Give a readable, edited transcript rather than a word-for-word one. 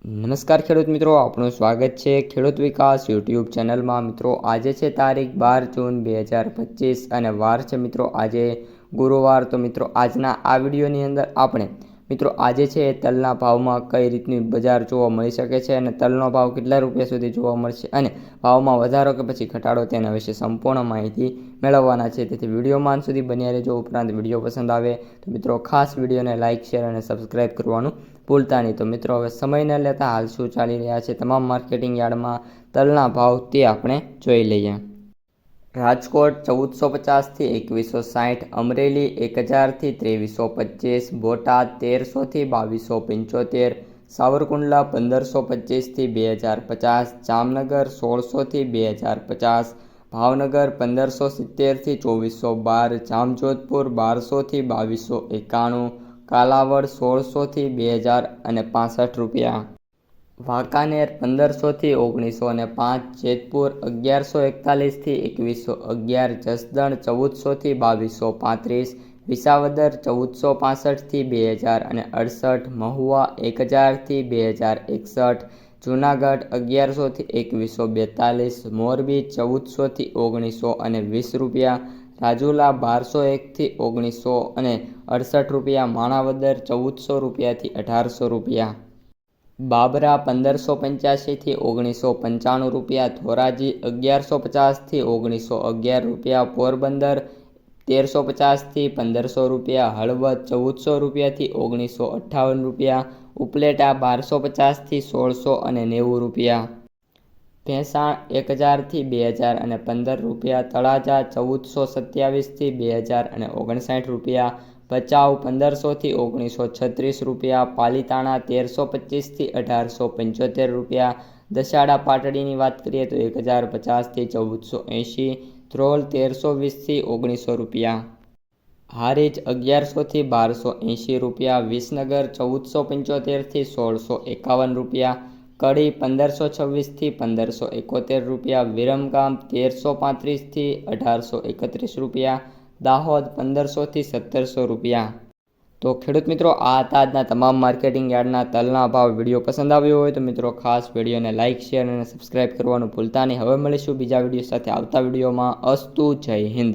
નમસ્કાર ખેડૂત મિત્રો, આપનું સ્વાગત છે ખેડૂત વિકાસ યુટ્યુબ ચેનલમાં। મિત્રો આજે છે તારીખ 12 જૂન 2025 અને વાર છે મિત્રો આજે ગુરુવાર। તો મિત્રો આજના આ વિડીયોની અંદર આપણે મિત્રો આજે છે તલના ભાવમાં કઈ રીતની બજાર જોવા મળી શકે છે અને તલનો ભાવ કેટલા રૂપિયા સુધી જોવા મળશે અને ભાવમાં વધારો કે પછી ઘટાડો તેના વિશે સંપૂર્ણ માહિતી મેળવવાના છે। તેથી વિડીયોમાં અંત સુધી બન્યા રહેજો। ઉપરાંત વિડીયો પસંદ આવે તો મિત્રો ખાસ વિડીયોને લાઇક, શેર અને સબસ્ક્રાઈબ કરવાનું ભૂલતા નહીં। તો મિત્રો હવે સમય ન લેતા હાલ શું ચાલી રહ્યા છે તમામ માર્કેટિંગ યાર્ડમાં તલના ભાવ તે આપણે જોઈ લઈએ। રાજકોટ 1450 થી 2160, અમરેલી 1000 થી 2325, બોટાદ 1300 થી 2275, સાવરકુંડલા 1525 થી 2050, જામનગર 1600 થી 2050, ભાવનગર 1570 થી 2412, જામજોધપુર 1200 થી 2291, કાલાવડ 1600 થી 2065 રૂપિયા, વાંકાનેર 1500 થી 1905, જેતપુર 1141 થી 2111, જસદણ 1400 થી 2235, વિસાવદર 1465 થી 2068, મહુવા 1000 થી 2061, જૂનાગઢ 1100 થી 2142, મોરબી 1400 થી 1920 રૂપિયા, રાજુલા 1201 થી 1968 રૂપિયા, માણાવદર 1400 રૂપિયાથી 1800 રૂપિયા, બાબરા 1585 થી 1995 રૂપિયા, ધોરાજી 1150 થી 1911 રૂપિયા, પોરબંદર 1350 થી 1500 રૂપિયા, હળવદ 1400 રૂપિયાથી 1958 રૂપિયા, ઉપલેટા 1250 થી 1690 રૂપિયા, ભેંસાણ 1000 થી 2015 રૂપિયા, તળાજા 1427 થી 2059 રૂપિયા, ભચાઉ 1500 થી 1936 રૂપિયા, પાલીતાણા 1325 થી 1875 રૂપિયા, દસાડા પાટડીની વાત કરીએ તો 1050 થી 1480, ધ્રોલ 1320 થી 1900 રૂપિયા, હારીજ 1100 થી 1280 રૂપિયા, વિસનગર 1475 થી 1651 રૂપિયા, કડી 1526 થી 1571 રૂપિયા, વિરમગામ 1335 થી 1831 રૂપિયા, દાહોદ 1500 થી 1700 રૂપિયા। તો ખેડૂત મિત્રો આ હતા આજના તમામ માર્કેટિંગ યાર્ડના તલના ભાવ। વિડીયો પસંદ આવ્યો હોય તો મિત્રો ખાસ વિડીયોને લાઇક, શેર અને સબસ્ક્રાઈબ કરવાનું ભૂલતા નહીં। હવે મળીશું બીજા વિડીયો સાથે આવતા વિડીયોમાં। અસ્તુ, જય હિન્દ।